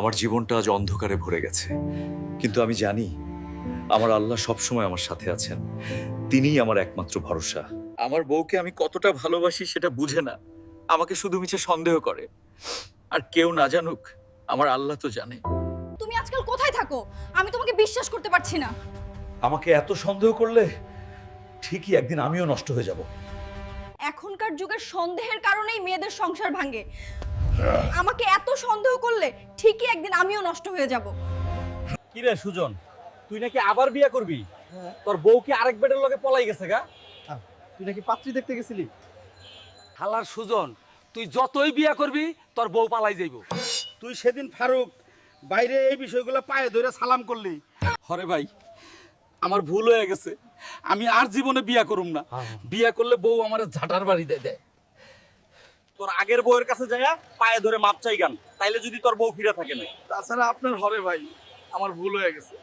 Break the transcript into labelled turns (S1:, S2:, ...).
S1: আমার জীবনটা আজ অন্ধকারে ভরে গেছে, কিন্তু আমি জানি আমার আল্লাহ সবসময় আমার সাথে আছেন। তিনিই আমার একমাত্র ভরসা। আমার বউকে আমি কতটা ভালোবাসি সেটা বুঝে না, আমাকে শুধু মিছে সন্দেহ করে। আর কেউ না জানুক, আমার আল্লাহ তো জানে।
S2: তুমি আজকাল কোথায় থাকো? আমি তোমাকে বিশ্বাস করতে পারছি না।
S1: আমাকে এত সন্দেহ করলে ঠিকই একদিন আমিও নষ্ট হয়ে যাব।
S2: এখনকার যুগের সন্দেহের কারণেই মেয়েদের সংসার ভাঙে। আমাকে এত সন্দেহ করলে ঠিকই একদিন আমিও নষ্ট হয়ে যাব।
S3: কি রে সুজন, তুই নাকি আবার বিয়ে করবি? তোর বউ কি আরেক বেডের লগে পলাই গেছে গা?
S4: তুই নাকি পাত্রী দেখতে গেছিলি?
S3: হালার সুজন, তুই যতই বিয়ে করবি তোর বউ পালাই যাইব।
S4: তুই সেদিন ফারুক বাইরে এই বিষয়গুলো পায়ে ধরে সালাম করলি।
S3: হরে ভাই, আমার ভুল হয়ে গেছে। আমি আর জীবনে বিয়ে করুম না। বিয়ে করলে বউ আমার ঝাঁটার বাড়ি দেয়। তোর আগের বউয়ের কাছে যাইয়া পায়ে ধরে মাপ চাই গান, তাইলে যদি তোর বউ ফিরে থাকে না।
S4: তাছাড়া আপনার হরে ভাই, আমার ভুল হয়ে গেছে।